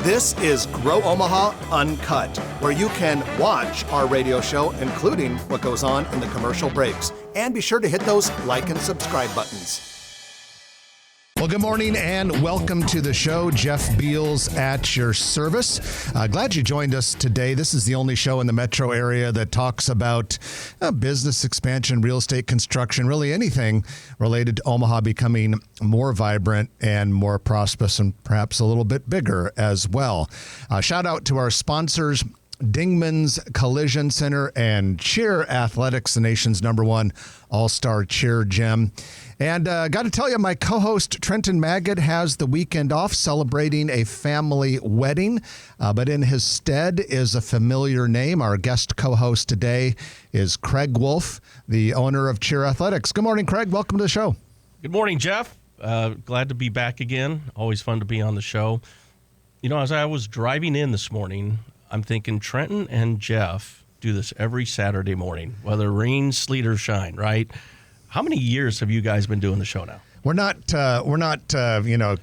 This is Grow Omaha Uncut, where you can watch our radio show, including what goes on in the commercial breaks. And be sure to hit those like and subscribe buttons. Well, good morning and welcome to the show. Jeff Beals at your service. Glad you joined us today. This is the only show in the metro area that talks about business expansion, real estate construction, really anything related to Omaha becoming more vibrant and more prosperous and perhaps a little bit bigger as well. Shout out to our sponsors, Dingman's Collision Center and Cheer Athletics, the nation's #1 all-star cheer gym. And got to tell you, my co-host Trenton Magid has the weekend off celebrating a family wedding, but in his stead is a familiar name. Our guest co-host today is Craig Wolf, the owner of Cheer Athletics. Good morning, Craig. Welcome to the show. Good morning, Jeff. Glad to be back again. Always fun to be on the show. You know, as I was driving in this morning, I'm thinking Trenton and Jeff do this every Saturday morning, whether rain, sleet, or shine, right? How many years have you guys been doing the show now? We're not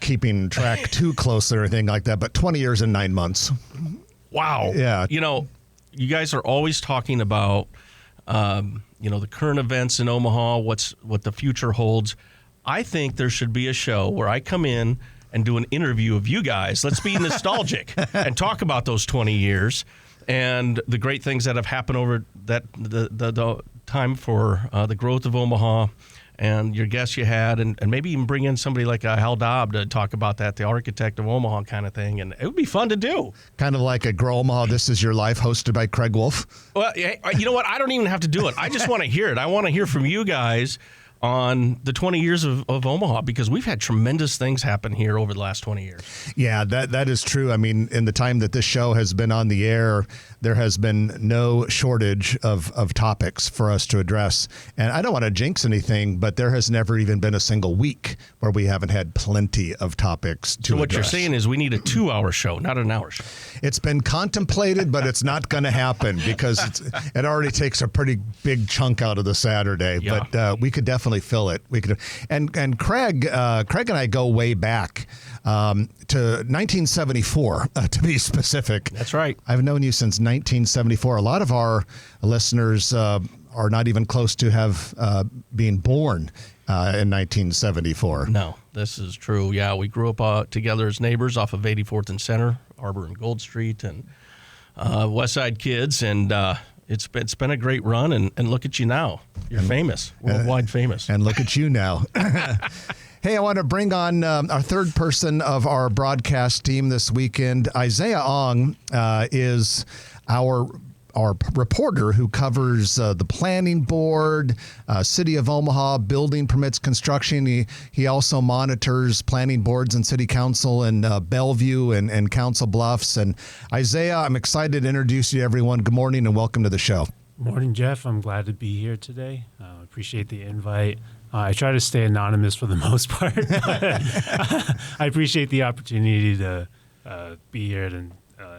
keeping track too closely or anything like that, but 20 years and 9 months. Wow. Yeah. You know, you guys are always talking about, the current events in Omaha, what the future holds. I think there should be a show where I come in and do an interview of you guys. Let's be nostalgic and talk about those 20 years and the great things that have happened over that the time for the growth of Omaha and your guests you had, and maybe even bring in somebody like Hal Dobb to talk about that, the architect of Omaha kind of thing, and it would be fun to do. Kind of like a Grow Omaha, This Is Your Life, hosted by Craig Wolf. Well, you know what? I don't even have to do it. I just want to hear it. I want to hear from you guys on the 20 years of Omaha, because we've had tremendous things happen here over the last 20 years. Yeah, that is true. I mean, in the time that this show has been on the air, there has been no shortage of topics for us to address. And I don't want to jinx anything, but there has never even been a single week where we haven't had plenty of topics to address. So what you're saying is we need a 2-hour show, not an hour show. It's been contemplated, but it's not going to happen because it already takes a pretty big chunk out of the Saturday. Yeah. But we could definitely fill it. We could, and Craig and I go way back to 1974, to be specific. That's right. I've known you since 1974. A lot of our listeners are not even close to have being born in 1974. No, this is true. Yeah, we grew up together as neighbors off of 84th and Center, Arbor and Gold Street, and West Side kids, and it's been a great run, and look at you now. You're famous, worldwide famous. And look at you now. Hey, I want to bring on our third person of our broadcast team this weekend. Isaiah Ong is our reporter who covers the planning board, City of Omaha, building permits, construction. He also monitors planning boards and city council in Bellevue and Council Bluffs. And Isaiah, I'm excited to introduce you to everyone. Good morning and welcome to the show. Morning, Jeff. I'm glad to be here today. Appreciate the invite. I try to stay anonymous for the most part, but I appreciate the opportunity to be here and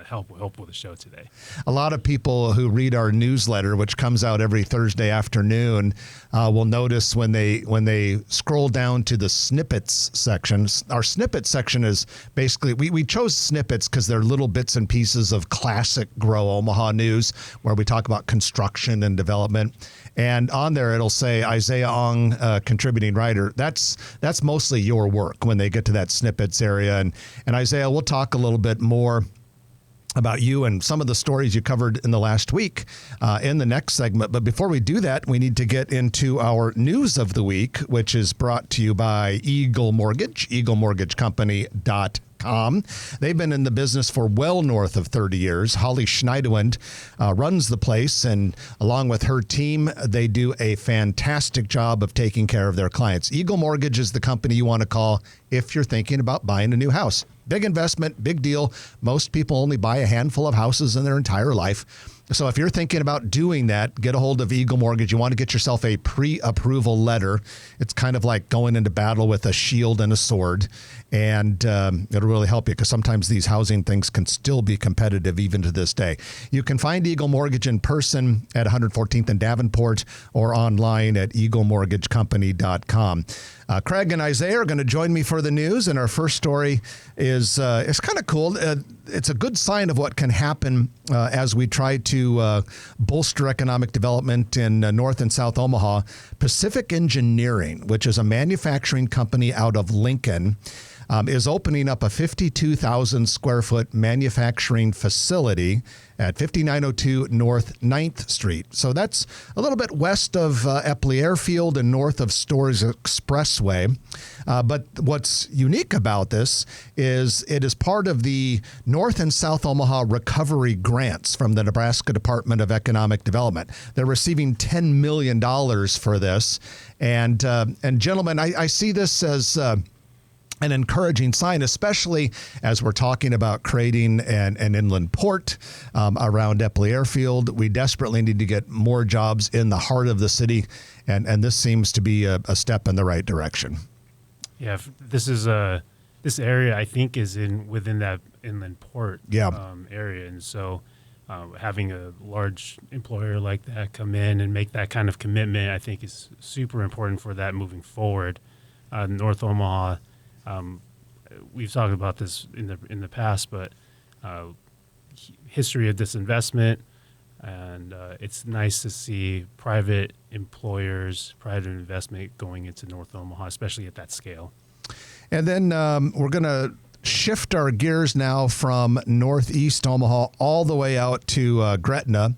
help with the show today. A lot of people who read our newsletter, which comes out every Thursday afternoon, will notice when they scroll down to the snippets section. Our snippet section is basically, we chose snippets because they're little bits and pieces of classic Grow Omaha news where we talk about construction and development. And on there, it'll say Isaiah Ong, contributing writer. That's mostly your work when they get to that snippets area. And Isaiah, we'll talk a little bit more about you and some of the stories you covered in the last week in the next segment. But before we do that, we need to get into our news of the week, which is brought to you by Eagle Mortgage, eaglemortgagecompany.com. They've been in the business for well north of 30 years. Holly Schneiderwind runs the place, and along with her team, they do a fantastic job of taking care of their clients. Eagle Mortgage is the company you want to call if you're thinking about buying a new house. Big investment, big deal. Most people only buy a handful of houses in their entire life. So if you're thinking about doing that, get a hold of Eagle Mortgage. You want to get yourself a pre-approval letter. It's kind of like going into battle with a shield and a sword. And it'll really help you because sometimes these housing things can still be competitive even to this day. You can find Eagle Mortgage in person at 114th and Davenport or online at eaglemortgagecompany.com. Craig and Isaiah are going to join me for the news. And our first story is kind of cool. it's a good sign of what can happen as we try to bolster economic development in North and South Omaha. Pacific Engineering, which is a manufacturing company out of Lincoln, is opening up a 52,000 square foot manufacturing facility at 5902 North 9th Street. So that's a little bit west of Epley Airfield and north of Storrs Expressway. But what's unique about this is it is part of the North and South Omaha recovery grants from the Nebraska Department of Economic Development. They're receiving $10 million for this. And gentlemen, I see this as an encouraging sign, especially as we're talking about creating an inland port around Epley Airfield. We desperately need to get more jobs in the heart of the city, and this seems to be a step in the right direction. Yeah, this area I think is within that inland port area, and so having a large employer like that come in and make that kind of commitment, I think, is super important for that moving forward. North Omaha. We've talked about this in the past, but history of this investment, and it's nice to see private employers, private investment going into North Omaha, especially at that scale. And then we're going to shift our gears now from Northeast Omaha all the way out to Gretna.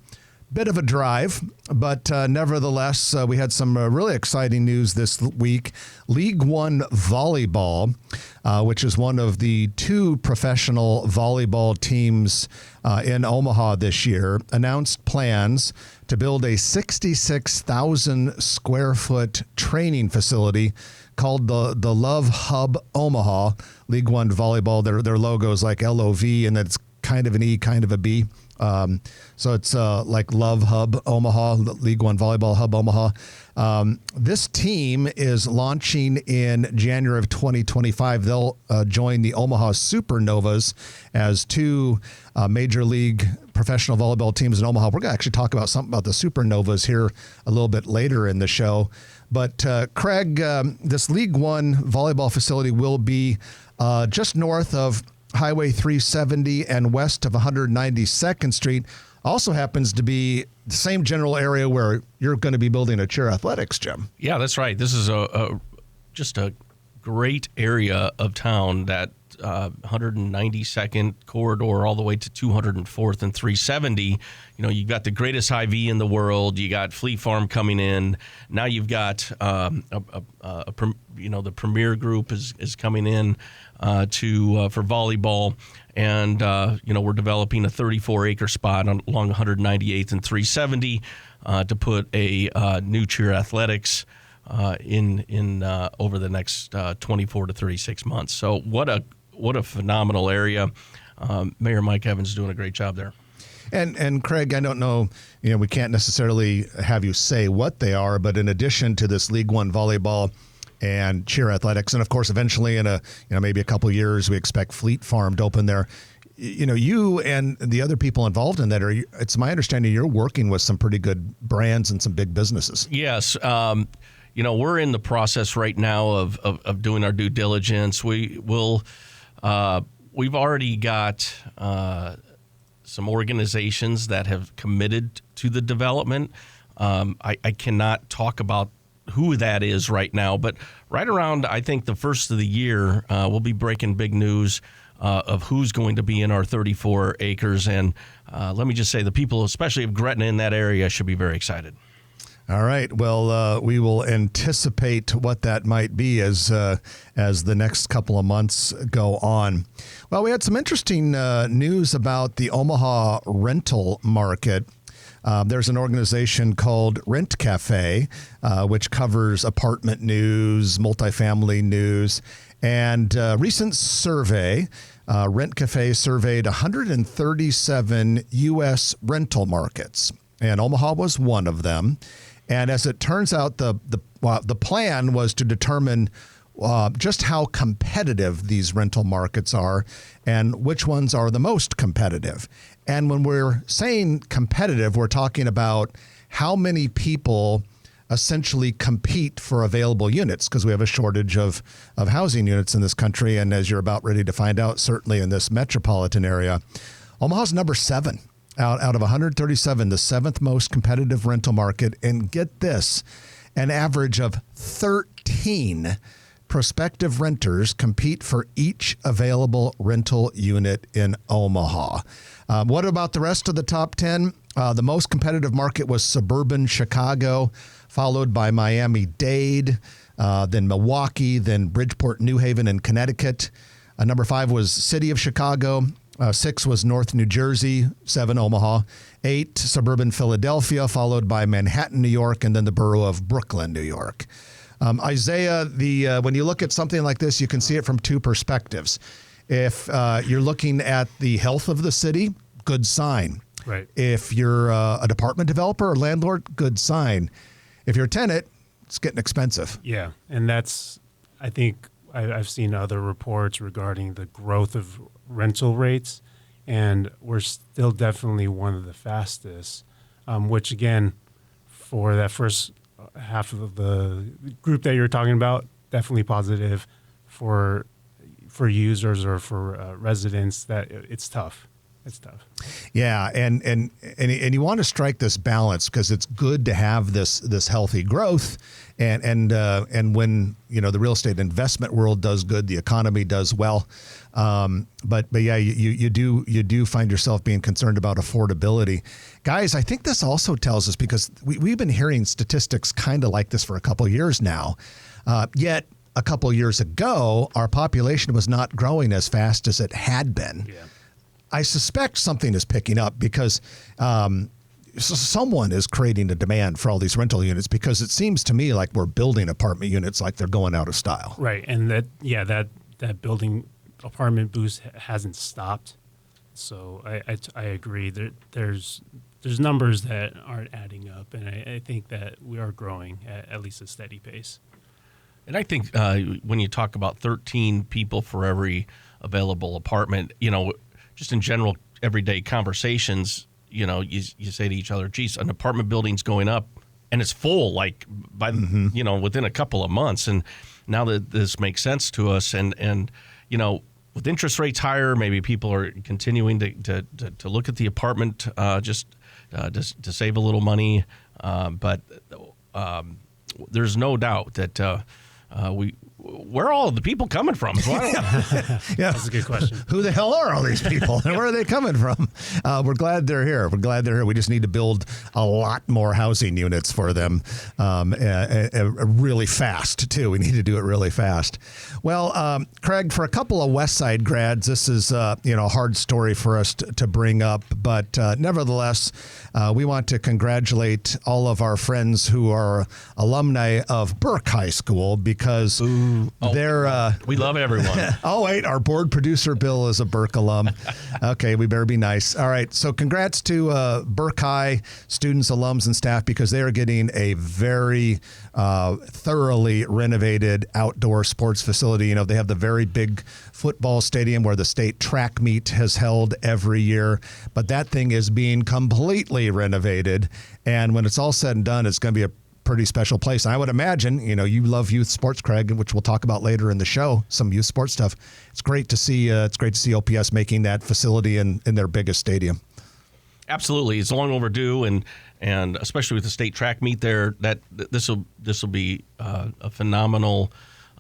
Bit of a drive, but nevertheless, we had some really exciting news this week. League One Volleyball, which is one of the two professional volleyball teams in Omaha this year, announced plans to build a 66,000 square foot training facility called the Love Hub Omaha. League One Volleyball, their logo is like LOV, and it's kind of an E, kind of a B. So it's like Love Hub Omaha, League One Volleyball Hub Omaha. This team is launching in January of 2025. They'll join the Omaha Supernovas as two major league professional volleyball teams in Omaha. We're going to actually talk about something about the Supernovas here a little bit later in the show. But Craig, this League One volleyball facility will be just north of Highway 370 and west of 192nd Street. Also happens to be the same general area where you're going to be building a cheer athletics gym. Yeah, that's right. This is just a great area of town, that 192nd corridor all the way to 204th and 370. You know, you've got the greatest IV in the world. You got Fleet Farm coming in. Now you've got the Premier Group is coming in for volleyball, and we're developing a 34-acre spot along 198th and 370 to put a new cheer athletics in over the next 24 to 36 months. So what a phenomenal area. Mayor Mike Evans is doing a great job there. And Craig, I don't know, we can't necessarily have you say what they are, but in addition to this League One volleyball and cheer athletics, and of course, eventually in maybe a couple of years, we expect Fleet Farm to open there. You and the other people involved in that area, it's my understanding you're working with some pretty good brands and some big businesses. Yes. We're in the process right now of doing our due diligence. We've already got some organizations that have committed to the development. I cannot talk about who that is right now, but right around, I think, the first of the year, we'll be breaking big news of who's going to be in our 34 acres. And let me just say, the people, especially of Gretna in that area, should be very excited. All right. Well, we will anticipate what that might be as the next couple of months go on. Well, we had some interesting news about the Omaha rental market. There's an organization called Rent Cafe, which covers apartment news, multifamily news, and recent survey. Rent Cafe surveyed 137 U.S. rental markets, and Omaha was one of them. And as it turns out, the plan was to determine just how competitive these rental markets are and which ones are the most competitive. And when we're saying competitive, we're talking about how many people essentially compete for available units because we have a shortage of housing units in this country. And as you're about ready to find out, certainly in this metropolitan area, Omaha's number 7 out of 137, the 7th most competitive rental market. And get this, an average of 13 prospective renters compete for each available rental unit in Omaha. What about the rest of the top 10? The most competitive market was suburban Chicago, followed by Miami-Dade, then Milwaukee, then Bridgeport, New Haven, and Connecticut. Number 5 was City of Chicago. 6 was North New Jersey. 7, Omaha. 8, suburban Philadelphia, followed by Manhattan, New York, and then the borough of Brooklyn, New York. Isaiah, when you look at something like this, you can see it from two perspectives. If you're looking at the health of the city, good sign. Right. If you're a department developer or landlord, good sign. If you're a tenant, it's getting expensive. Yeah, and that's, I think I've seen other reports regarding the growth of rental rates, and we're still definitely one of the fastest, which again, for that first half of the group that you're talking about, definitely positive. For users or for residents, that it's tough. It's tough. Yeah, and you want to strike this balance because it's good to have this healthy growth, and when the real estate investment world does good, the economy does well. But yeah, you do find yourself being concerned about affordability, guys. I think this also tells us, because we've been hearing statistics kind of like this for a couple of years now, yet a couple of years ago our population was not growing as fast as it had been. Yeah. I suspect something is picking up because someone is creating a demand for all these rental units, because it seems to me like we're building apartment units like they're going out of style. Right, and that building apartment boost hasn't stopped. So I agree. There's numbers that aren't adding up, and I think that we are growing at least a steady pace. And I think when you talk about 13 people for every available apartment, just in general, everyday conversations, you say to each other, geez, an apartment building's going up and it's full, like by, within a couple of months. And now that this makes sense to us, and with interest rates higher, maybe people are continuing to look at the apartment just to save a little money. But there's no doubt that where are all the people coming from? So Yeah, That's a good question. Who the hell are all these people, and where are they coming from? We're glad they're here. We just need to build a lot more housing units for them, really fast too. We need to do it really fast. Well, Craig, for a couple of West Side grads, this is a hard story for us to bring up, but nevertheless, we want to congratulate all of our friends who are alumni of Burke High School, because they're we love everyone. Oh, wait, our board producer, Bill, is a Burke alum. Okay, we better be nice. All right, so congrats to Burke High students, alums, and staff, because they are getting a very thoroughly renovated outdoor sports facility. They have the very big football stadium where the state track meet has held every year, but that thing is being completely renovated, and when it's all said and done, it's going to be a pretty special place. And I would imagine, you love youth sports, Craig, which we'll talk about later in the show, some youth sports stuff. It's great to see OPS making that facility in their biggest stadium. Absolutely. It's long overdue, and especially with the state track meet there, that this will be a phenomenal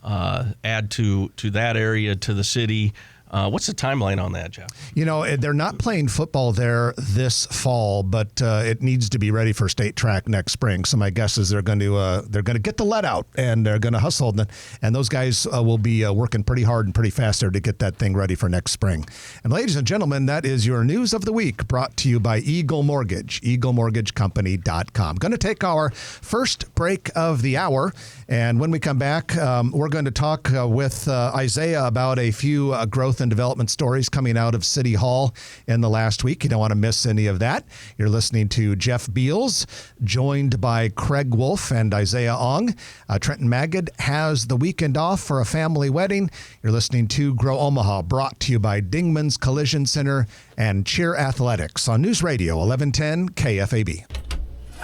add to that area, to the city. What's the timeline on that, Jeff? They're not playing football there this fall, but it needs to be ready for state track next spring. So my guess is they're going to get the let out, and they're going to hustle, and those guys will be working pretty hard and pretty fast there to get that thing ready for next spring. And ladies and gentlemen, that is your news of the week, brought to you by Eagle Mortgage, EagleMortgageCompany.com. Going to take our first break of the hour, and when we come back, we're going to talk with Isaiah about a few growth and development stories coming out of City Hall in the last week. You don't want to miss any of that. You're listening to Jeff Beals, joined by Craig Wolf and Isaiah Ong. Trenton Magid has the weekend off for a family wedding. You're listening to Grow Omaha, brought to you by Dingman's Collision Center and Cheer Athletics on News Radio 1110 KFAB.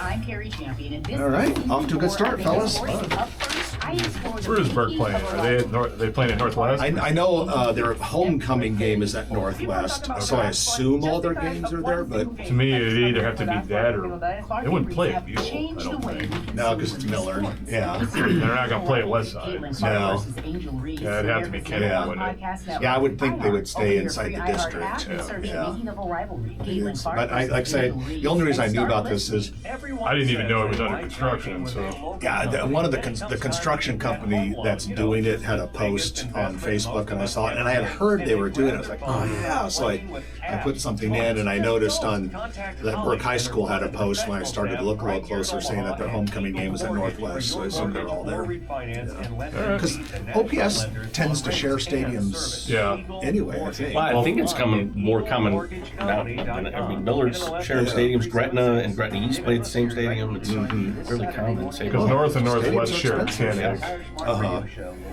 I'm Carrie Champion, and this All right, off to a good start, fellas. Where is Burke playing? Are they playing at Northwest? I know their homecoming game is at Northwest, so I assume all their games are there, but To me, it'd either have to be that or they wouldn't play at Buell, I don't think. no, because it's Miller. Yeah. They're not going to play at West Side. No. Yeah, it'd have to be Kennedy, Yeah. wouldn't it? Yeah, I would think they would stay inside the district. Yeah. It is. But like I say, the only reason I knew about this is, I didn't even know it was under construction, so. yeah, one of the construction company that's doing it had a post on Facebook, and I saw it, and I had heard they were doing it. I was like, oh yeah. So I put something in, and I noticed on that Burke High School had a post when I started to look a little closer, saying that their homecoming game was at Northwest. So I assume they're all there. Because OPS tends to share stadiums Yeah. anyway, I think. Well, I think it's more common now. I mean, Miller's sharing stadiums. Gretna and Gretna East play at the same stadium. It's really common. Because North and Northwest share Kennedy. Uh-huh.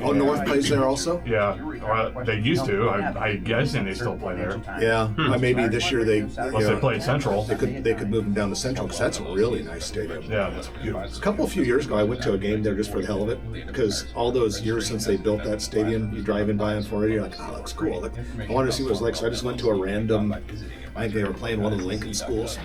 Oh, North plays there also? Yeah, well, they used to. I'm guessing they still play there. Yeah. Maybe this year they Unless they play at Central. They could move them down to Central, because that's a really nice stadium. Yeah, that's A few years ago, I went to a game there just for the hell of it, because all those years since they built that stadium, you driving by on 480, you're like, oh, that looks cool. Like, I wanted to see what it was like, so I just went to a random, I think they were playing one of the Lincoln schools.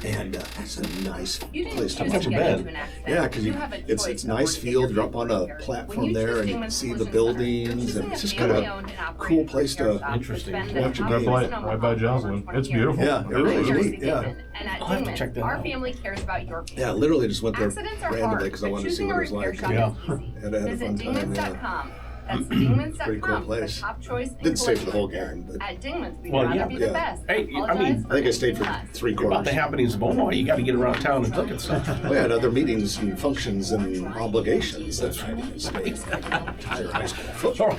And it's a nice place to watch a bed. Yeah, because it's nice field. You're up on a platform there, and you can see the buildings, and it's just kind of a cool place to watch a game. right by Joslin. It's beautiful. Yeah, it really is neat. Yeah. I'll have to check that Our out. family cares about your Yeah, literally just went there Accidents are randomly hard, because I but wanted to see choosing what a it was repair like. shop Yeah, is easy. had a Visit fun time. Yeah. Dingmans.com. That's Dingmans.com. Pretty cool place. The top choice in Didn't stay for the whole collision game, but At Dingmans, we Well, want yeah, to be the yeah. best. Hey, I mean, I think I stayed for 3 About quarters. the happenings of Omaha, you got to get around town and look at stuff. We had other meetings and functions and obligations. That's right. I stayed. Entire high school football.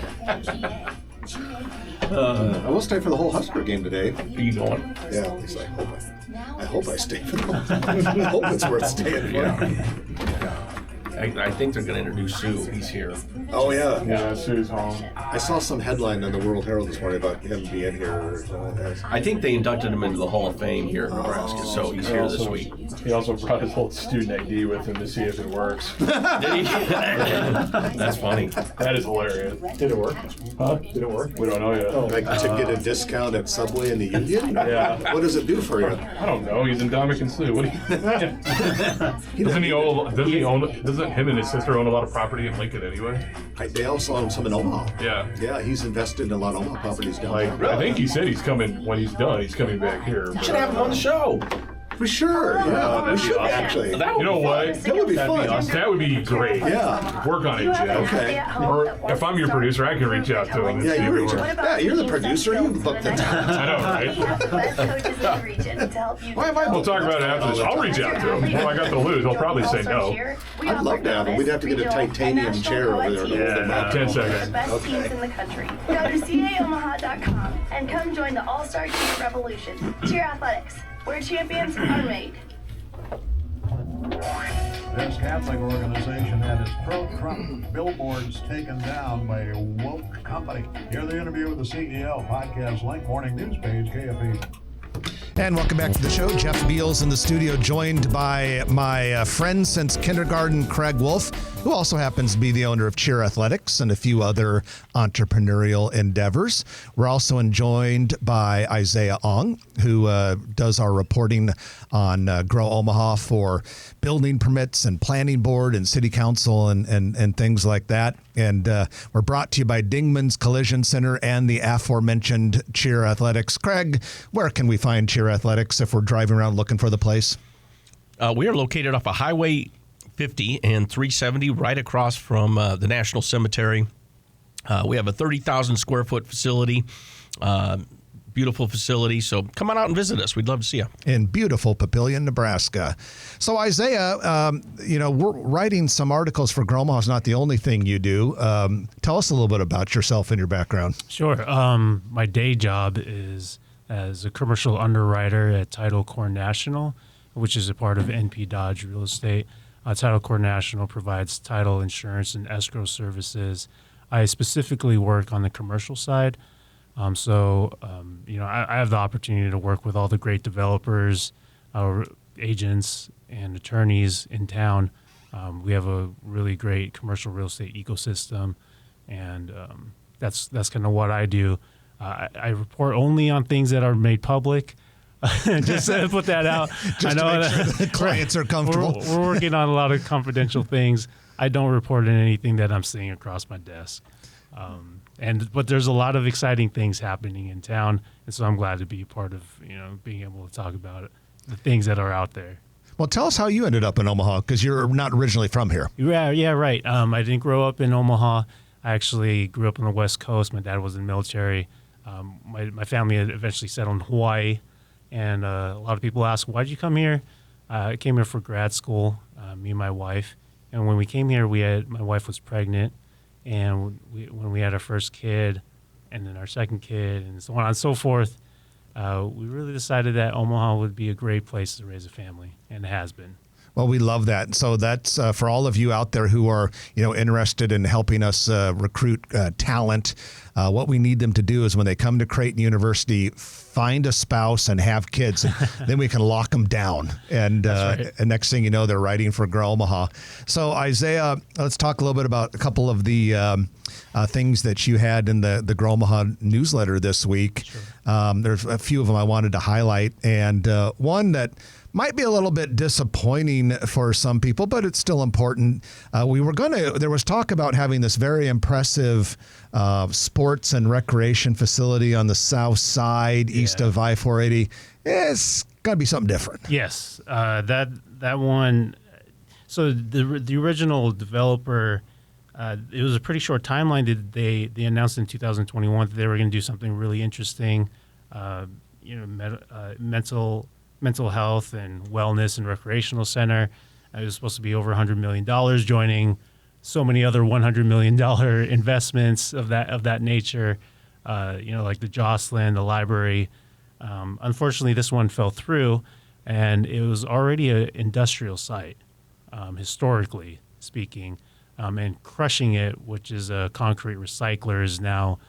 I will stay for the whole Husker game today. Are you going? Yeah, at least I hope I stay for the whole. I hope it's worth staying for. I think they're going to introduce Sue. He's here. Oh yeah. Yeah, Sue's home. I saw some headline in the World Herald this morning about him being here. I think they inducted him into the Hall of Fame here in Nebraska, so he's here this week. He also brought his whole student ID with him to see if it works. Did he? That's funny. That is hilarious. Did it work? Huh? Did it work? We don't know yet. Like to get a discount at Subway in the Union? Yeah. What does it do for you? I don't know. He's in Dominican Sue. What do you... Doesn't him and his sister own a lot of property in Lincoln anyway? They also own some in Omaha. Yeah. Yeah, he's invested in a lot of Omaha properties down Like, there. I think he said he's coming, when he's done, he's coming back here. You should have him on the show. For sure, yeah. We should actually. That would You know be what? fun. That would be fun. That would be great. Yeah. Work on it, Jeff. Okay. Or if I'm your producer, I can reach out to him and see Yeah, if you it reach works. out. Yeah, you're the producer. You booked the time. I know, right? We have the best coaches in the region to help you. Why am I We'll talk about it after this. I'll reach out to him. What I got to lose, he'll probably say no. I'd love to have him. We'd have to get a titanium chair over there. To hold him Yeah, up. 10 The seconds. best teams in the country. Go to caomaha.com and come join the All-Star Cheer Revolution. Cheer athletics, where champions are made. This Catholic organization had its pro-Trump billboards taken down by a woke company. Hear the interview with the CEO. Podcast link, morning news page, KFE. And welcome back to the show. Jeff Beals in the studio, joined by my friend since kindergarten, Craig Wolf, who also happens to be the owner of Cheer Athletics and a few other entrepreneurial endeavors. We're also joined by Isaiah Ong, who does our reporting on Grow Omaha for building permits and planning board and city council and things like that. And we're brought to you by Dingman's Collision Center and the aforementioned Cheer Athletics. Craig, where can we find Cheer Athletics if we're driving around looking for the place? We are located off of Highway 50 and 370, right across from the National Cemetery. We have a 30,000 square foot facility, beautiful facility. So come on out and visit us. We'd love to see you. In beautiful Papillion, Nebraska. So Isaiah, we're writing some articles for Grow Omaha is not the only thing you do. Tell us a little bit about yourself and your background. Sure. My day job is as a commercial underwriter at Title Core National, which is a part of NP Dodge Real Estate. Title Core National provides title, insurance, and escrow services. I specifically work on the commercial side. I have the opportunity to work with all the great developers, agents and attorneys in town. We have a really great commercial real estate ecosystem, and that's kind of what I do. I report only on things that are made public. Just to put that out. Just to make sure the clients are comfortable. We're working on a lot of confidential things. I don't report on anything that I'm seeing across my desk. But there's a lot of exciting things happening in town, and so I'm glad to be a part of being able to talk about it, the things that are out there. Well, tell us how you ended up in Omaha, because you're not originally from here. Yeah, right. I didn't grow up in Omaha. I actually grew up on the West Coast. My dad was in the military. My family had eventually settled in Hawaii, and a lot of people ask, "Why'd you come here?" I came here for grad school, me and my wife. And when we came here, my wife was pregnant, and when we had our first kid, and then our second kid, and so on and so forth, we really decided that Omaha would be a great place to raise a family, and it has been. Well, we love that. So that's for all of you out there who are, interested in helping us recruit talent. What we need them to do is when they come to Creighton University, find a spouse and have kids, and then we can lock them down. And, right. And next thing you know, they're writing for Grow Omaha. So Isaiah, let's talk a little bit about a couple of the things that you had in the Grow Omaha newsletter this week. Sure. There's a few of them I wanted to highlight, and one that might be a little bit disappointing for some people, but it's still important. There was talk about having this very impressive sports and recreation facility on the south side, east of I-480. It's got to be something different. Yes, that one. So the original developer, it was a pretty short timeline. They announced in 2021 that they were going to do something really interesting. Mental health and wellness and recreational center. It was supposed to be over $100 million, joining so many other $100 million investments of that nature. Like the Jocelyn, the library. Unfortunately, this one fell through, and it was already an industrial site, historically speaking, and Crushing It, which is a concrete recycler, is now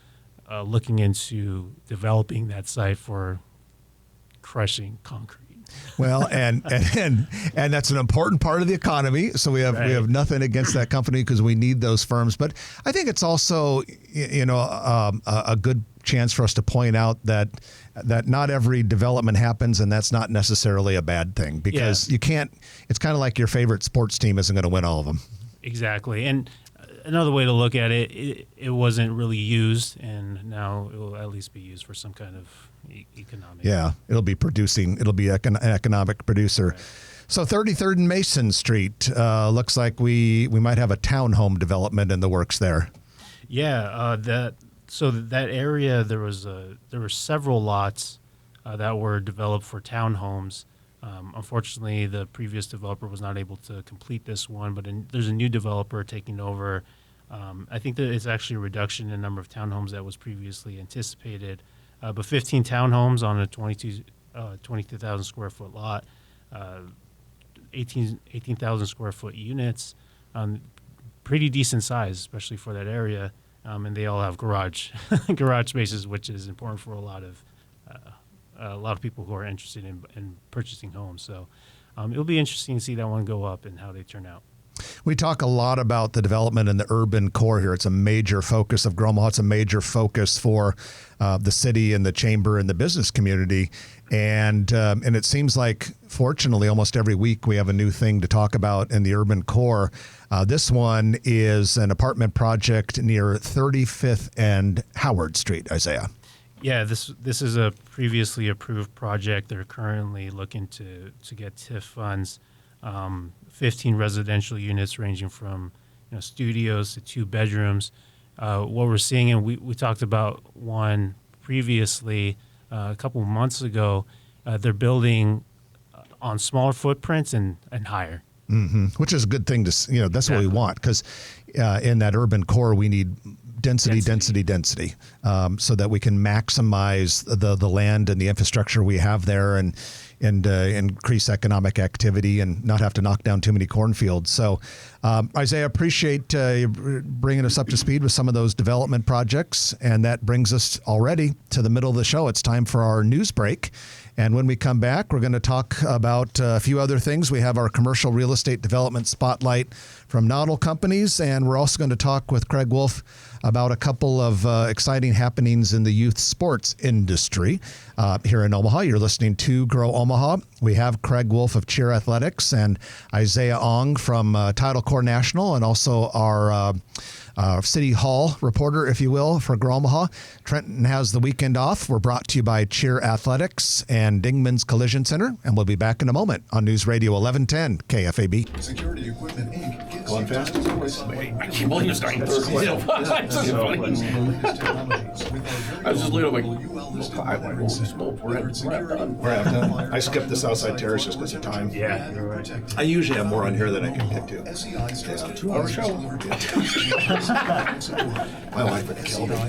looking into developing that site for crushing concrete. Well, and that's an important part of the economy. So we have nothing against that company because we need those firms. But I think it's also a good chance for us to point out that not every development happens, and that's not necessarily a bad thing, because you can't. It's kind of like your favorite sports team isn't going to win all of them. Exactly, and another way to look at it, it wasn't really used, and now it will at least be used for some kind of economic. Yeah, it'll be an economic producer. Right. So 33rd and Mason Street, looks like we might have a townhome development in the works there. Yeah, that area, there were several lots that were developed for townhomes. Unfortunately, the previous developer was not able to complete this one, but there's a new developer taking over. I think that it's actually a reduction in the number of townhomes that was previously anticipated, but 15 townhomes on a 22,000 square foot lot, 18,000 square foot units, pretty decent size, especially for that area, and they all have garage spaces, which is important for a lot of people who are interested in purchasing homes. So it'll be interesting to see that one go up and how they turn out. We talk a lot about the development in the urban core here. It's a major focus of Grow Omaha. It's a major focus for the city and the chamber and the business community. And it seems like, fortunately, almost every week we have a new thing to talk about in the urban core. This one is an apartment project near 35th and Howard Street, Isaiah. Yeah, this is a previously approved project. They're currently looking to get TIF funds. 15 residential units ranging from studios to 2 bedrooms. What we're seeing, and we talked about one previously a couple of months ago, they're building on smaller footprints and higher. Mm-hmm. Which is a good thing to, that's what we want, because in that urban core we need density, so that we can maximize the land and the infrastructure we have there and increase economic activity and not have to knock down too many cornfields. So, Isaiah, appreciate you bringing us up to speed with some of those development projects. And that brings us already to the middle of the show. It's time for our news break. And when we come back, we're going to talk about a few other things. We have our commercial real estate development spotlight from Noddle Companies, and we're also going to talk with Craig Wolf about a couple of exciting happenings in the youth sports industry here in Omaha. You're listening to Grow Omaha. We have Craig Wolf of Cheer Athletics and Isaiah Ong from Title Core National, and also our City Hall reporter, if you will, for Grow Omaha. Trenton has the weekend off. We're brought to you by Cheer Athletics and Dingman's Collision Center, and we'll be back in a moment on News Radio 1110 KFAB. Security Equipment Inc. Going fast as always. I can't believe you're starting third place. That's so funny. I was just literally like, I went, holy smoke, we're done. I skipped the Southside Terrace just because of time. Yeah, you're right. I usually have more on here than I can get to. 2-hour show. My wife would kill me. Hour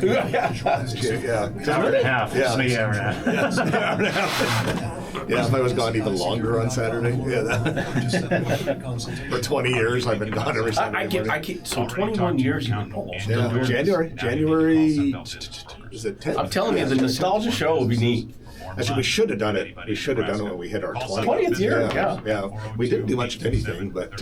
and a half. Yeah. Maybe hour and a half. Yes, an hour and a half. Yeah, if I was gone even longer on Saturday. For 20 years, I've been gone every Saturday morning. So 21 years you've been almost. Yeah, January, is it 10th? I'm telling you, the nostalgia show would be neat. Actually, we should have done it. We should have done it when we hit our 20th year, yeah. We didn't do much of anything, but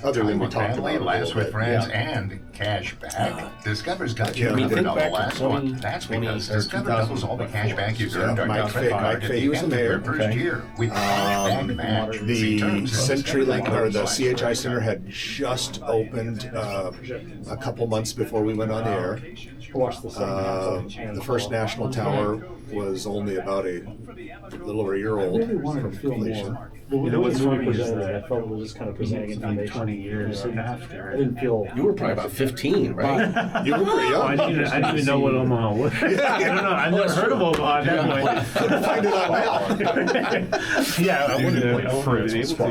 other than we talked about it a Laughs little with bit. friends and cash back. Discover's got you Yeah, I mean, covered think on the back to last 20, one. That's because 20, Discover doubles all the cash back you've earned on Mike your Fay- credit Mike card at Fay the was end the of your mayor. first year with cash back match. See The terms and CenturyLink or the conditions. CHI Center had just opened a couple months before we went on the air. The first National Tower was only about a little over a year old from completion. You know what's funny is that I felt it was just kind of presenting information 20 years after. I didn't feel. You were probably about 15, right? You were pretty young. I didn't even know what Omaha was. I don't know. I've never heard of Omaha at that point. Find it on now. Yeah, I wouldn't have been able to. But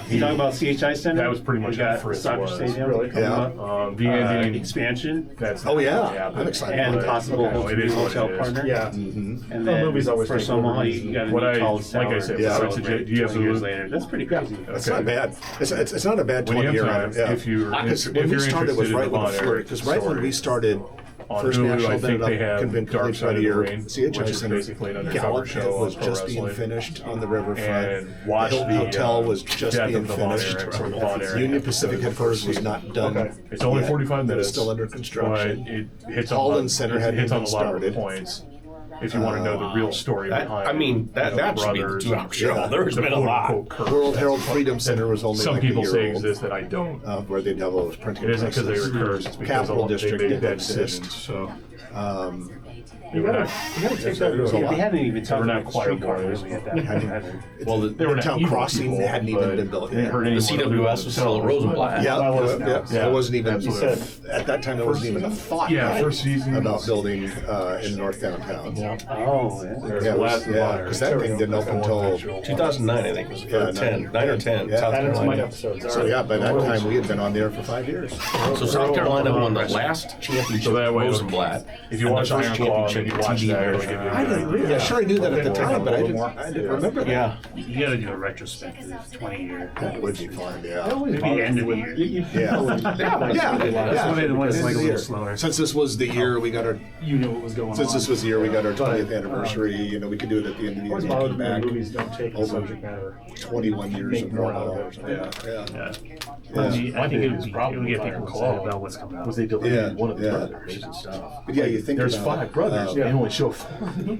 you talking about CHI Center? That was pretty much We got it for soccer was. stadium Really? coming Yeah. up. The ending. Expansion. That's Oh, yeah. I'm excited And about that. possible Okay, it is what hotel it is. partner. Yeah. Mm-hmm. And then movies always for take Omaha, over. you got a What new I- tallest like I tower said, to yeah. celebrate do you have 20 years the- later. That's pretty crazy. It's not bad. It's not a bad When you 20 have year. time, Yeah. if you're Because if when we you're started was interested right in when the the hot air because right when we started. on First Hulu, National I think ended they up have had been Dark completed Side about a of the year. Rain, CHI which is Center basically an undercover Gallup show was of pro just being wrestling. finished on the riverfront. And watch the the hotel was just Death being of the Hot finished. Air, or the Hot Air Union episode Pacific of the headquarters first was season. not done. Okay. It's only yet. 45 It was minutes. still under But construction. it hits Holland on Center it hadn't hits on even a lot of started. points. If you want to know the real story That- behind, I mean, that- you know, that should be a brothers 2-hour and show. Yeah. There's the been a lot. quote-unquote curse. World Herald Freedom Center was only Some like people a year say old, exist that I don't. where they have all those printing It isn't because they presses. were cursed. It's because Capital they District made didn't bad exist. decisions. So You gotta take that. There's a lot. They hadn't even We're talked not about quite streetcar lawyers. really at that point. Well, they were not Town evil Crossing people, hadn't even but been built they didn't yet. hurt the anyone CWS was still at Rosenblatt. Yeah, Yeah. it wasn't even Absolutely. at that time. There wasn't even a thought Yeah, first season about building in North Downtown. Yeah, Oh, yeah. because that thing didn't open until 2009, I think, was Yeah, or 10, 9 or 10. Yeah. South That is my Carolina. episode. so. Yeah, by that time we had been on the air for 5 years. So South Carolina won the last championship So that way, Rosenblatt. if you and watch the Iron first Claw, then championship you watch TV that. It'll version. give you a I didn't. Yeah, sure I knew that at the time, but I didn't remember that. Yeah. You gotta do a retrospective 20 year. That would be fun. Yeah. Maybe the end of the year. Yeah. Somebody that wants like a This little is slower. Since this was the year we got our You knew what was going on. since this was the year we got our 20th anniversary, we could do it at the end of the year. Looking back, movies don't take the over subject matter. 21 years Make of more drama out or of something. it. Yeah. I think it would get people excited about what's coming out. Was they deleted Yeah, one of the yeah. brothers and stuff? But yeah, you think There's about, 5 brothers. They only show 4.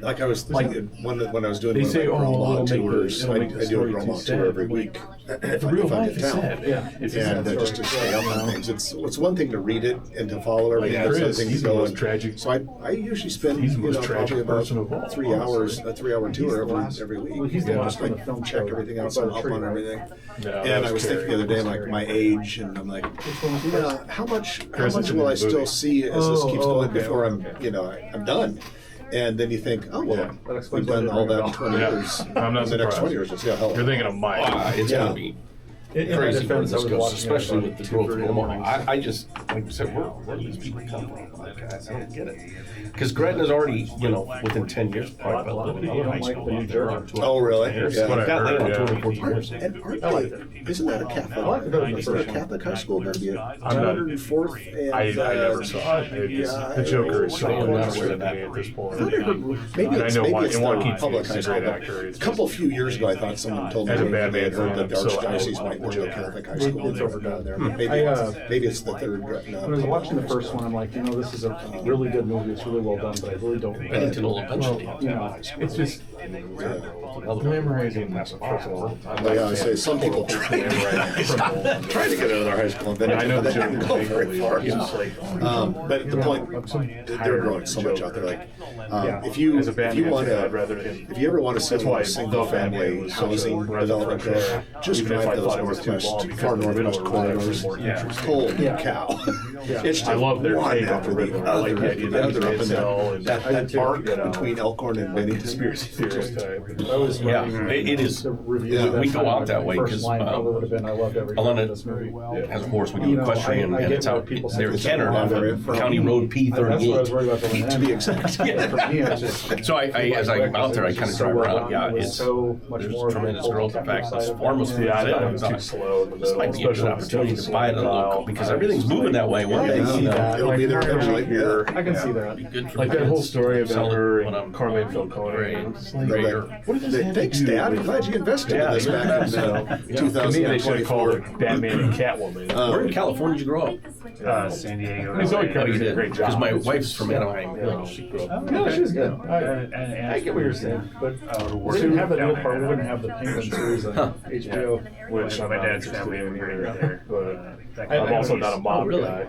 Like I was thinking when I was doing They one say, of my oh, Grandma it'll make the- tours, it'll I make the do a story Grandma too tour sad. every week. The real life is sad. Yeah. It's a sad And just to story. stay up on things. It's one thing to read it and to follow everything. Like It's Chris, something he's to the go most and tragic- So I usually spend He's the most tragic probably about person of all, 3 hours, a 3-hour tour every week. Well, he's the last just one like to film check show. everything out, so I'm up on everything. No, And that I was thinking the other day, like my age, and I'm like, how much Chris is in will the I still movie. see as this keeps going okay, before okay. I'm done? And then you think, oh well, Yeah. we've done all that in 20 Yeah. years. I'm not in the next surprised. 20 years, we'll see how hell. You're thinking of Mike. It's Yeah. going to be crazy where this goes, especially with the growth of Omaha. I just, like you said, where do these people come from? Like, I don't get it. Because Gretna's already, within 10 years, probably built another high school. Oh, really? Yeah. what I Got land on heard, 214 years. And isn't that a Catholic? Is that a Catholic high school going to be at 104th? And, I never saw it. The Joker is so I'm not interesting aware to of me that. at this point. Maybe it's Joaquin the public high Phoenix is a school. great actor. A couple few years ago, I thought someone told me As a they Batman had heard that the fan, so I Archdiocese would might want to go Catholic high school. It's overdone there. Maybe it's the third. When I was watching the first one, I'm like, this is a really good movie. It's really well done, but I really don't. Bennington will eventually. It's just Memorizing first of all. I say some people try to get out of their high school and then I know the they didn't go very far. But the point, they're growing so much out there. Like, if you as a Batman want fan, to, I'd rather him. if you ever want to see That's why a single family housing development there, just Even if I drive those thought it was too northwest, long, because far the northwest Riddler corridors. was more interesting. Holy cow! It's just I love their one take on after the the Riddler. I like other, the after idea the that other up in and that arc between Elkhorn and Bennington. conspiracy theorist type. Yeah, it is. We go out that way because Alana has a horse we do equestrian, and it's out there in Kenner off of County Road P38. To be exact. So as I go out there, I kind of drive around. Yeah, there's tremendous growth. In fact, this farm was too slow. This might be a good opportunity to buy it a little because everything's moving that way. One day, It'll be there eventually. I can see that. be good for Like that kids. whole story about Sell it her when I'm and Carmine Falcone. What does that Thanks, Dad. I'm glad you invested in this back in To me, they should have called 2024. it Batman and Catwoman. Where in California did you grow up? San Diego. He's always Oh, you did a did. great job. Because my wife's from Anaheim. She grew up. No, she was good. I get what you're saying, but we didn't have the new part. We didn't have the Penguin series on HBO. Which my dad's family over there, but I'm I- also not a mob really? guy.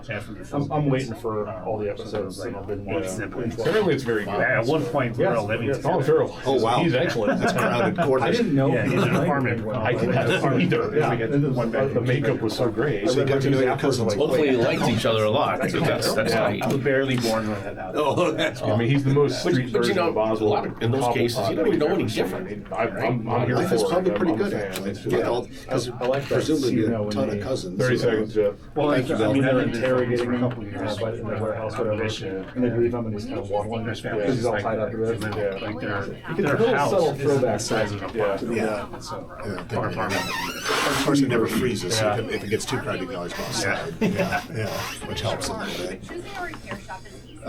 I'm waiting for all the episodes. And I've been watching. Apparently, it's very good. At one point, we were all living Colin together. Farrell. Oh, wow. He's excellent. That's crowded quarters. I didn't know. Yeah, he he's was an playing apartment. Penguin. I didn't have either. Yeah. The makeup was so great. So you got to know your cousins. Hopefully you liked each other a lot. That's tight. I was barely born when that happened. Oh, that's I mean, he's the most street But you version know, of Oswald. a lot of, in those cases, you don't even know any different. I'm here life for is it. probably pretty I'm a good, fan. actually. It's Because I like that presumably scene, a when ton they- of cousins. 30 seconds, Jeff. Well, Thank you, Bill. they're interrogating him in the warehouse, whatever, and they leave him, and he's kind of waddling because he's all tied up to it. Yeah. Like their You can feel a house subtle is throwback the size of a Yeah. farm. Yeah. So Of course, it never freezes. So if it gets too crowded, you can always go outside. Yeah, which helps a little bit. Choosing a repair shop is easy.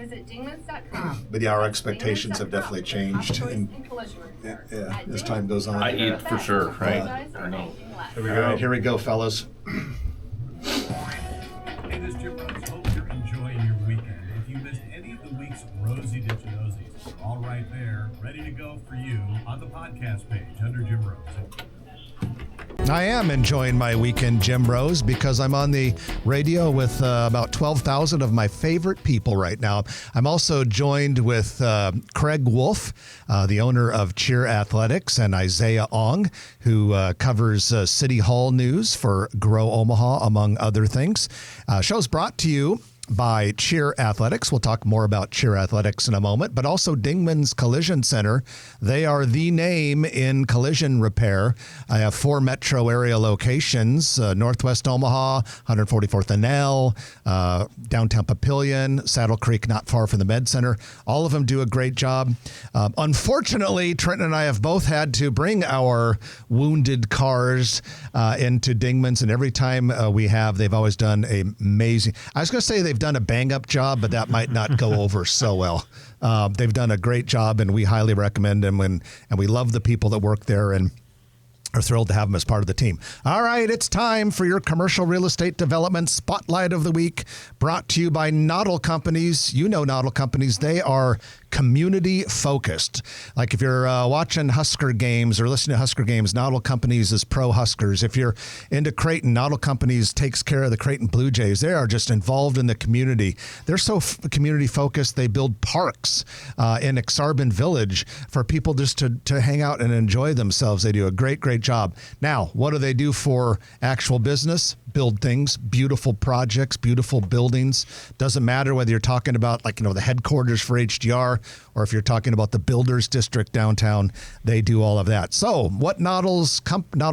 Visit dingmans.com. But yeah, our expectations have definitely changed as time goes on. I eat for sure, right? All right, here we go, fellas. Hey, this is Jim Rose. Hope you're enjoying your weekend. If you missed any of the week's Rosie Ditchinosies, they're all right there, ready to go for you on the podcast page under Jim Rose. I am enjoying my weekend, Jim Rose, because I'm on the radio with about 12,000 of my favorite people right now. I'm also joined with Craig Wolf, the owner of Cheer Athletics, and Isaiah Ong, who covers City Hall news for Grow Omaha, among other things. Show's brought to you by Cheer Athletics. We'll talk more about Cheer Athletics in a moment, but also Dingman's Collision Center. They are the name in collision repair. I have 4 metro area locations, Northwest Omaha, 144th and L, downtown Papillion, Saddle Creek, not far from the Med Center. All of them do a great job. Unfortunately, Trenton and I have both had to bring our wounded cars into Dingman's, and every time we have, they've always done amazing. I was going to say they've done a bang-up job, but that might not go over so well. They've done a great job, and we highly recommend them, and we love the people that work there, and are thrilled to have them as part of the team. All right, it's time for your commercial real estate development spotlight of the week, brought to you by Noddle Companies. You know Noddle Companies. They are community focused. Like if you're watching Husker games or listening to Husker games, Noddle Companies is pro Huskers. If you're into Creighton, Noddle Companies takes care of the Creighton Blue Jays. They are just involved in the community. They're so community focused, they build parks in Exarban Village for people just to hang out and enjoy themselves. They do a great job. Now, what do they do for actual business? Build things, beautiful projects, beautiful buildings. Doesn't matter whether you're talking about the headquarters for HDR or if you're talking about the Builders District downtown, they do all of that. So what Noddle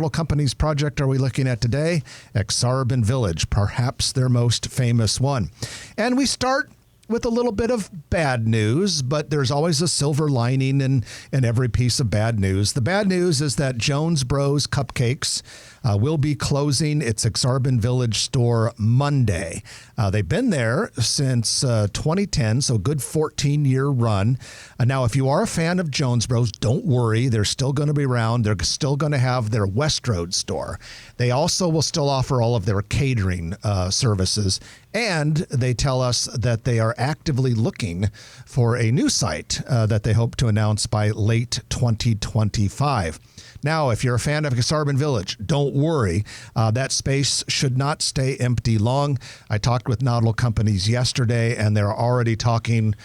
Companies project are we looking at today? Exarban Village, perhaps their most famous one. And we start with a little bit of bad news, but there's always a silver lining in every piece of bad news. The bad news is that Jones Bros Cupcakes will be closing its Exarban Village store Monday. They've been there since 2010, so good 14-year run. Now, if you are a fan of Jones Bros, don't worry. They're still going to be around. They're still going to have their West Road store. They also will still offer all of their catering services. And they tell us that they are actively looking for a new site that they hope to announce by late 2025. Now, if you're a fan of Exarban Village, don't worry. That space should not stay empty long. I talked with Nautil Companies yesterday, and they're already talking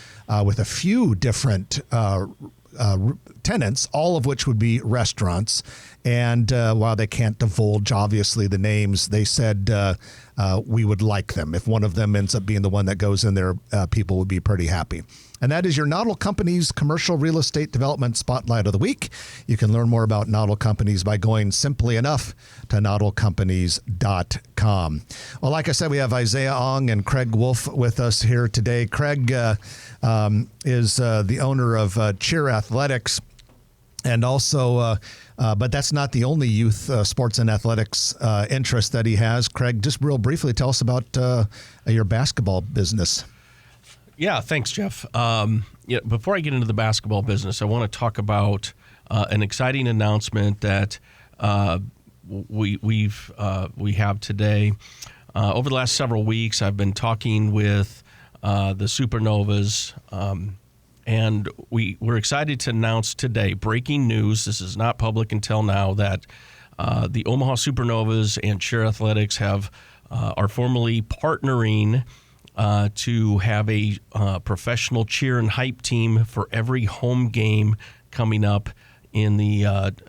with a few different tenants, all of which would be restaurants. And while they can't divulge, obviously, the names, they said we would like them. If one of them ends up being the one that goes in there, people would be pretty happy. And that is your Nautil Companies Commercial Real Estate Development Spotlight of the Week. You can learn more about Nautil Companies by going simply enough to nautilcompanies.com. Well, like I said, we have Isaiah Ong and Craig Wolf with us here today. Craig is the owner of Cheer Athletics. And also, but that's not the only youth sports and athletics interest that he has. Craig, just real briefly, tell us about your basketball business. Yeah, thanks, Jeff. Before I get into the basketball business, I want to talk about an exciting announcement that we have today. Over the last several weeks, I've been talking with the Supernovas. And we're excited to announce today, breaking news, this is not public until now, that the Omaha Supernovas and Cheer Athletics are formally partnering to have a professional cheer and hype team for every home game coming up in the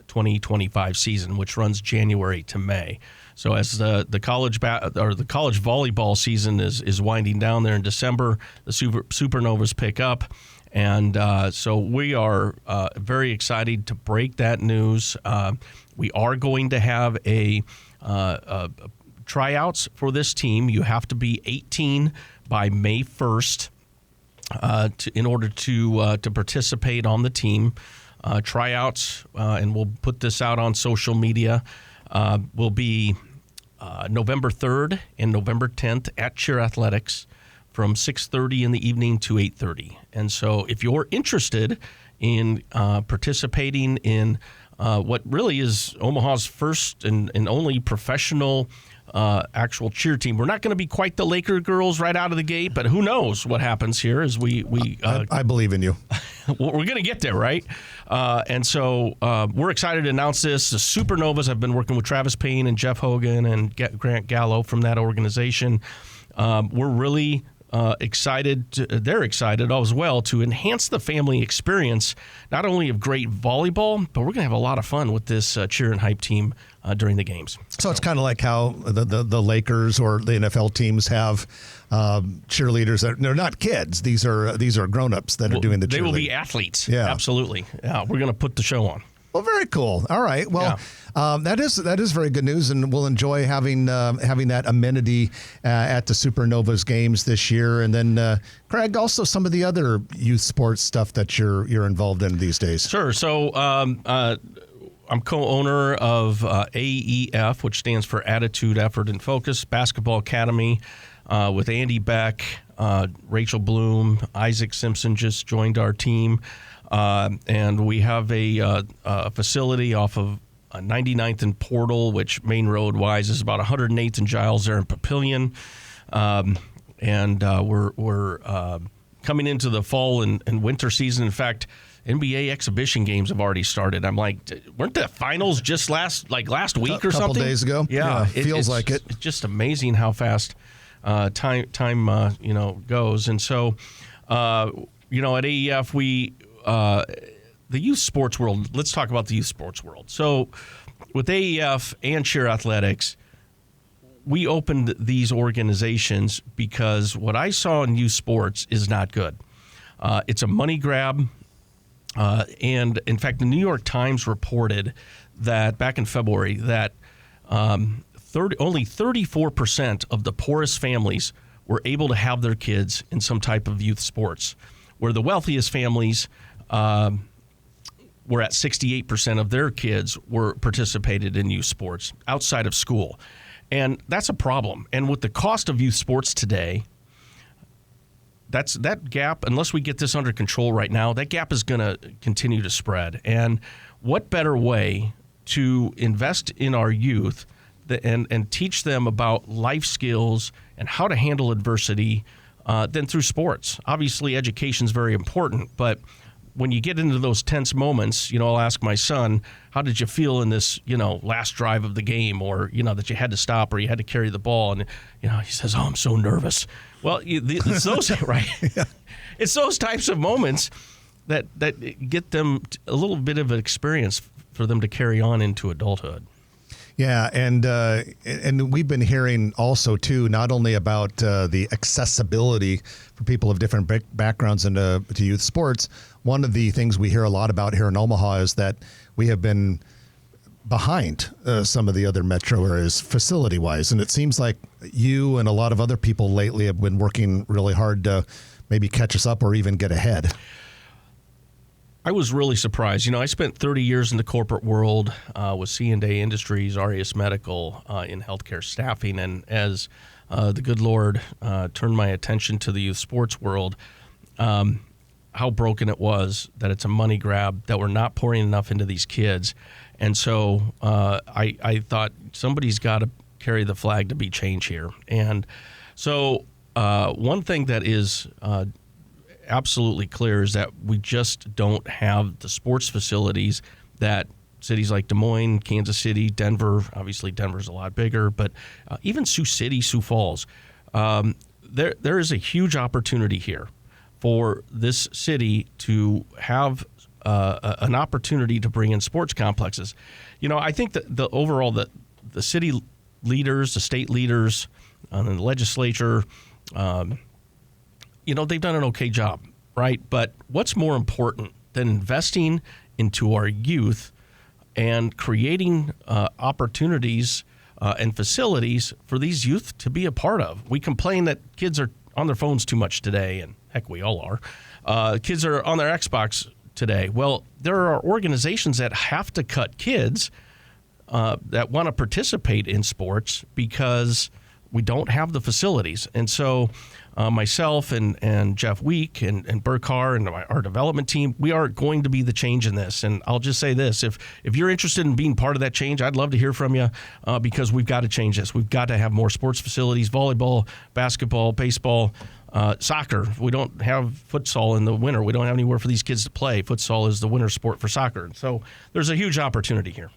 2025 season, which runs January to May. So as the college volleyball season is winding down there in December, the Supernovas pick up. And so we are very excited to break that news. We are going to have a tryouts for this team. You have to be 18 by May 1st in order to participate on the team. Tryouts, and we'll put this out on social media, will be November 3rd and November 10th at Cheer Athletics, from 6:30 in the evening to 8:30. And so if you're interested in participating in what really is Omaha's first and only professional actual cheer team, we're not going to be quite the Laker girls right out of the gate, but who knows what happens here as we I believe in you. We're going to get there, right? And so we're excited to announce this. The Supernovas, I've been working with Travis Payne and Jeff Hogan and Grant Gallo from that organization. We're really excited. They're excited as well to enhance the family experience, not only of great volleyball, but we're going to have a lot of fun with this cheer and hype team during the games. So it's kind of like how the Lakers or the NFL teams have cheerleaders. They're not kids. These are grown-ups that are doing the cheerleading. They will be athletes. Yeah, absolutely. Yeah, we're going to put the show on. Well, very cool. All right. Well, that is very good news, and we'll enjoy having that amenity at the Supernovas games this year. And then, Craig, also some of the other youth sports stuff that you're involved in these days. Sure. So I'm co-owner of AEF, which stands for Attitude, Effort, and Focus Basketball Academy, with Andy Beck, Rachel Bloom, Isaac Simpson just joined our team. And we have a facility off of 99th and Portal, which main road wise is about 108th and Giles there in Papillion. And we're coming into the fall and winter season. In fact, NBA exhibition games have already started. I'm like, weren't the finals just last week or something? A couple days ago. Yeah, feels like it. It's just amazing how fast time goes. And so, at AEF, the youth sports world, let's talk about the youth sports world. So with AEF and Cheer Athletics, we opened these organizations because what I saw in youth sports is not good. It's a money grab. And in fact, the New York Times reported that back in February that only 34% of the poorest families were able to have their kids in some type of youth sports, where the wealthiest families were at 68% of their kids were participated in youth sports outside of school. And that's a problem. And with the cost of youth sports today, that gap, unless we get this under control right now, that gap is going to continue to spread. And what better way to invest in our youth and teach them about life skills and how to handle adversity than through sports? Obviously, education is very important, but when you get into those tense moments, I'll ask my son, how did you feel in this, last drive of the game, or, that you had to stop or you had to carry the ball? And, he says, I'm so nervous. Well, it's those, right? Yeah. It's those types of moments that get them a little bit of an experience for them to carry on into adulthood. Yeah, and we've been hearing also, too, not only about the accessibility for people of different backgrounds into to youth sports. One of the things we hear a lot about here in Omaha is that we have been behind some of the other metro areas facility-wise. And it seems like you and a lot of other people lately have been working really hard to maybe catch us up or even get ahead. I was really surprised. I spent 30 years in the corporate world with C&A Industries, Arias Medical, in healthcare staffing. And as the good Lord turned my attention to the youth sports world, how broken it was, that it's a money grab, that we're not pouring enough into these kids. And so I thought somebody's got to carry the flag to be change here. And so one thing that is absolutely clear is that we just don't have the sports facilities that cities like Des Moines, Kansas City, Denver, obviously Denver's a lot bigger, but even Sioux City, Sioux Falls, there is a huge opportunity here for this city to have an opportunity to bring in sports complexes. I think that the city leaders, the state leaders, and the legislature, they've done an okay job, right? But what's more important than investing into our youth and creating opportunities and facilities for these youth to be a part of? We complain that kids are on their phones too much today, and heck, we all are. Kids are on their Xbox today. Well, there are organizations that have to cut kids that want to participate in sports because we don't have the facilities. And so myself and Jeff Week and Burr Carr and our development team, we are going to be the change in this. And I'll just say this, if you're interested in being part of that change, I'd love to hear from you because we've got to change this. We've got to have more sports facilities, volleyball, basketball, baseball, soccer. We don't have futsal in the winter. We don't have anywhere for these kids to play. Futsal is the winter sport for soccer. So there's a huge opportunity here.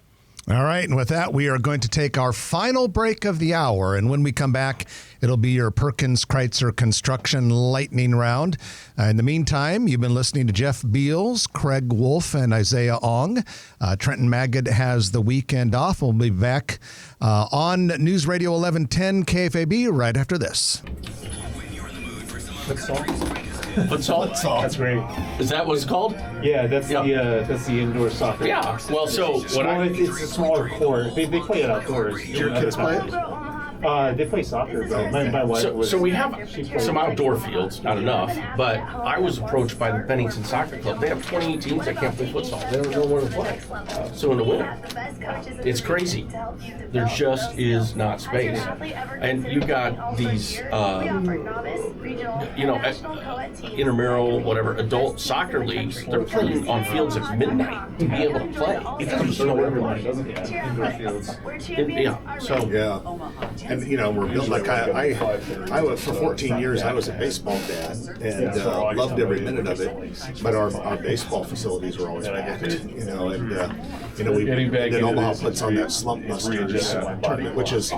All right, and with that, we are going to take our final break of the hour, and when we come back, it'll be your Perkins Kreitzer Construction Lightning Round. In the meantime, you've been listening to Jeff Beals, Craig Wolf, and Isaiah Ong. Trenton Magid has the weekend off. We'll be back on News Radio 1110 KFAB right after this. Futsal. That's great. Is that what it's called? Yeah, that's the indoor soccer. Yeah. Well, so it's a smaller court. They play it outdoors. Do your kids play it? They play soccer, but my wife so we have some outdoor fields, not enough, but I was approached by the Bennington Soccer Club. They have 28 teams that can't play futsal. They don't know where to play. So in the winter, it's crazy. There just is not space. And you got these, intramural, whatever, adult soccer leagues. They're playing on fields at midnight to be able to play. It doesn't snow everybody, doesn't it? Indoor fields. And we're built like I was for 14 years. I was a baseball dad and loved every minute of it. But our baseball facilities were always packed. We then Omaha puts on that Slump Busters tournament, which is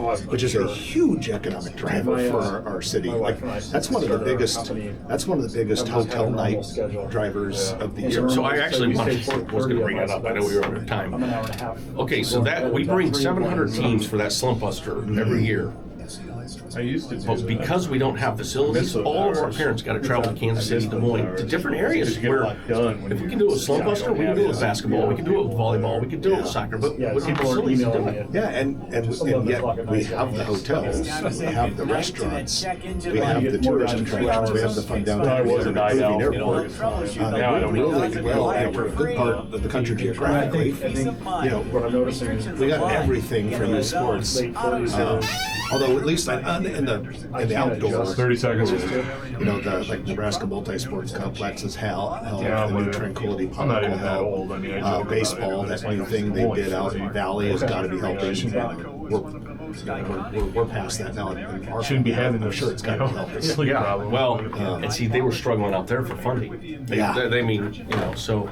a huge economic driver for our city. Like that's one of the biggest hotel night drivers of the year. So I actually was going to bring that up. I know we were over time. Okay, so that we bring 700 teams for that Slump Buster every year. I used to do But because we don't have facilities, all of our parents got to travel to Kansas City, Des Moines, to different areas where if we can do it with Slump Buster, we can do it with basketball, we can do it with volleyball, we can do it with soccer, but we don't have facilities to do it. Yeah, and yet we have the hotels, we have the restaurants, we have the tourist attractions, we have the fun downtown, we have the moving airport. We're a good part of the country geographically. What I'm noticing is We got everything for youth sports. Although at least in the outdoor, 30 seconds. the Nebraska Multi-Sports Complex has held the new Tranquility I'm Park. not even that old. I mean, I joke Baseball, about that it. new thing they did out in Valley has got to be helping. We're past that now. Shouldn't be having I'm this. sure it's got to help us. Yeah, well, and see, they were struggling out there for funding. They mean, so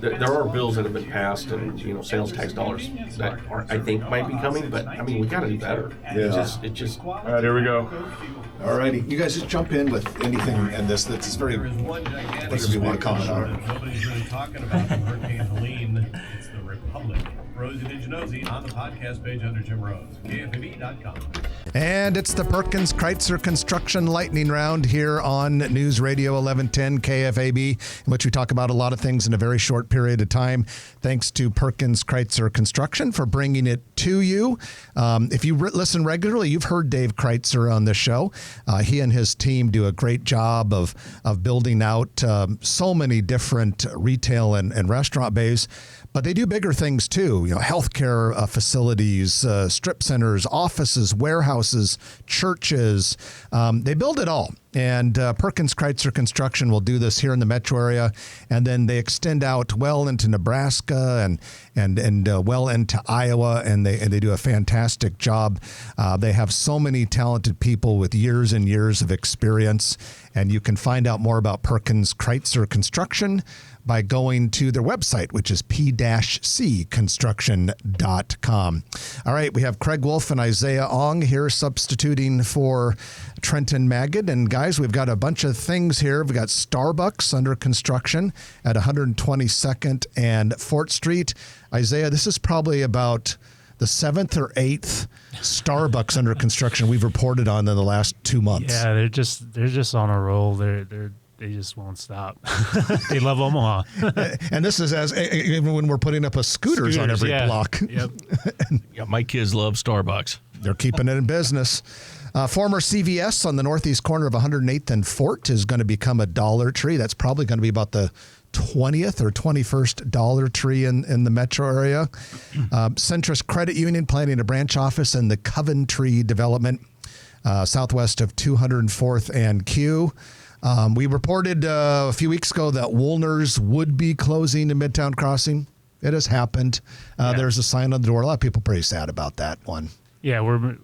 there are bills that have been passed and, sales tax dollars that I think might be coming, but I mean, we got to do better. Yeah. It just. All right, here we go. All righty, you guys just jump in with anything in this that's very, whatever you want to comment on. Nobody's really talking about Hurricane Helene. It's the Republic. Rosie Digenosi on the podcast page under Jim Rose. KFAB.com. And it's the Perkins Kreitzer Construction Lightning Round here on News Radio 1110 KFAB, in which we talk about a lot of things in a very short period of time. Thanks to Perkins Kreitzer Construction for bringing it to you. If you listen regularly, you've heard Dave Kreitzer on this show. He and his team do a great job of building out so many different retail and restaurant bays. But they do bigger things too, healthcare facilities, strip centers, offices, warehouses, churches. They build it all. And Perkins Kreitzer Construction will do this here in the metro area, and then they extend out well into Nebraska and well into Iowa, and they do a fantastic job. They have so many talented people with years and years of experience, and you can find out more about Perkins Kreitzer Construction by going to their website, which is p-cconstruction.com. All right, we have Craig Wolf and Isaiah Ong here substituting for Trenton Magid. And guys, we've got a bunch of things here. We've got Starbucks under construction at 122nd and Fort Street. Isaiah, this is probably about the 7th or 8th Starbucks under construction we've reported on in the last 2 months. Yeah, they're just on a roll. They just won't stop. They love Omaha. And this is even when we're putting up scooters on every block. Yep. Yeah, my kids love Starbucks. They're keeping it in business. Former CVS on the northeast corner of 108th and Fort is going to become a Dollar Tree. That's probably going to be about the 20th or 21st Dollar Tree in the metro area. Centrist Credit Union planning a branch office in the Coventry development, southwest of 204th and Q. We reported a few weeks ago that Woolner's would be closing in Midtown Crossing. It has happened. There's a sign on the door. A lot of people pretty sad about that one. Yeah, we're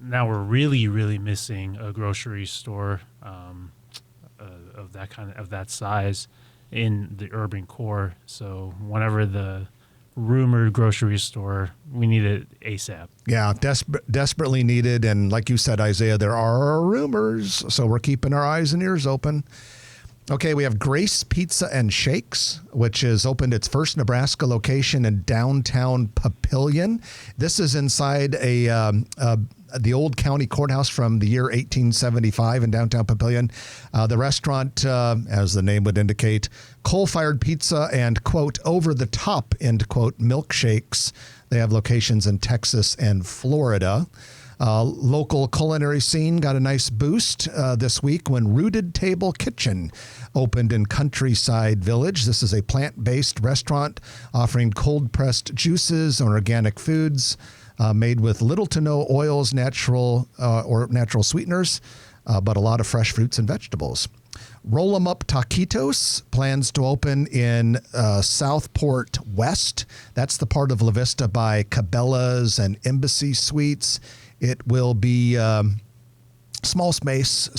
now we're really missing a grocery store of that size in the urban core. So whenever the rumored grocery store, we need it ASAP. Yeah, desperately needed. And like you said, Isaiah, there are rumors, so we're keeping our eyes and ears open. Okay, we have Grace Pizza and Shakes, which has opened its first Nebraska location in downtown Papillion. This is inside the old county courthouse from the year 1875 in downtown Papillion. The restaurant, as the name would indicate, coal-fired pizza and, quote, over-the-top, end quote, milkshakes. They have locations in Texas and Florida. Local culinary scene got a nice boost this week when Rooted Table Kitchen opened in Countryside Village. This is a plant-based restaurant offering cold-pressed juices and organic foods made with little to no oils, natural sweeteners, but a lot of fresh fruits and vegetables. Roll 'em Up Taquitos plans to open in Southport West. That's the part of La Vista by Cabela's and Embassy Suites. It will be small space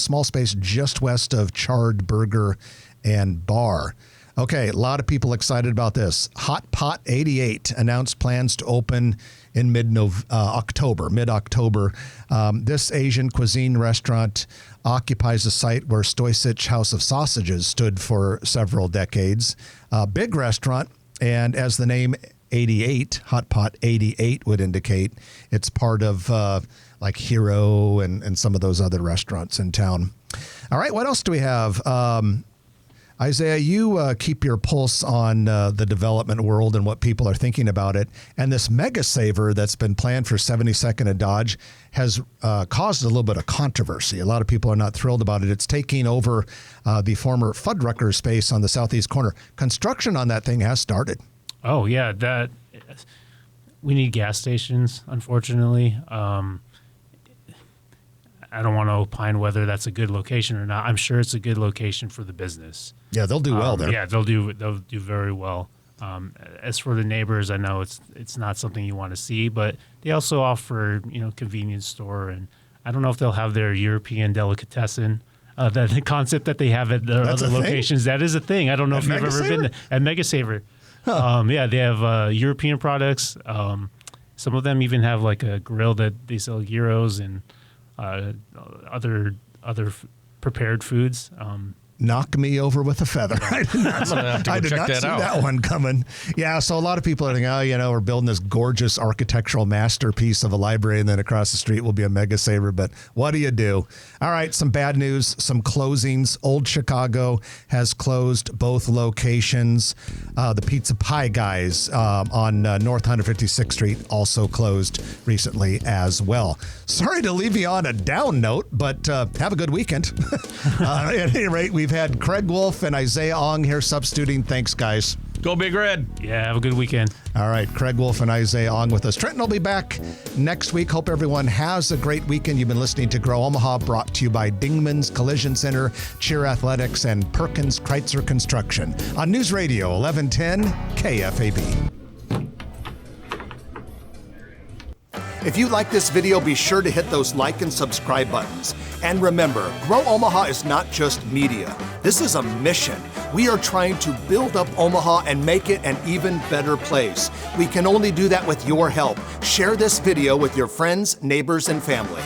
just west of Charred Burger and Bar. Okay, a lot of people excited about this. Hot Pot 88 announced plans to open in mid-October. This Asian cuisine restaurant occupies a site where Stoysich House of Sausages stood for several decades. Big restaurant, and as the name 88, Hot Pot 88 would indicate it's part of like Hero and some of those other restaurants in town. All right, what else do we have? Isaiah, you keep your pulse on the development world and what people are thinking about it. And this mega saver that's been planned for 72nd and Dodge has caused a little bit of controversy. A lot of people are not thrilled about it. It's taking over the former Fuddrucker space on the southeast corner. Construction on that thing has started. Oh, yeah. We need gas stations, unfortunately. I don't want to opine whether that's a good location or not. I'm sure it's a good location for the business. Yeah, they'll do well there. Yeah, they'll do very well. As for the neighbors, I know it's not something you want to see, but they also offer convenience store, and I don't know if they'll have their European delicatessen. The concept that they have at the other locations, that is a thing. I don't know if you've ever been at Mega Saver. Huh. Yeah, they have European products. Some of them even have like a grill that they sell gyros and other prepared foods. Knock me over with a feather. I did not see that one coming. Yeah, so a lot of people are thinking, we're building this gorgeous architectural masterpiece of a library, and then across the street will be a Mega Saver. But what do you do? All right, some bad news, some closings. Old Chicago has closed both locations. The Pizza Pie Guys on North 156th Street also closed recently as well. Sorry to leave you on a down note, but have a good weekend. At any rate, we've had Craig Wolf and Isaiah Ong here substituting. Thanks, guys. Go Big Red. Yeah, have a good weekend. All right, Craig Wolf and Isaiah Ong with us. Trenton will be back next week. Hope everyone has a great weekend. You've been listening to Grow Omaha, brought to you by Dingman's Collision Center, Cheer Athletics, and Perkins Kreitzer Construction on News Radio 1110 KFAB. If you like this video, be sure to hit those like and subscribe buttons. And remember, Grow Omaha is not just media. This is a mission. We are trying to build up Omaha and make it an even better place. We can only do that with your help. Share this video with your friends, neighbors, and family.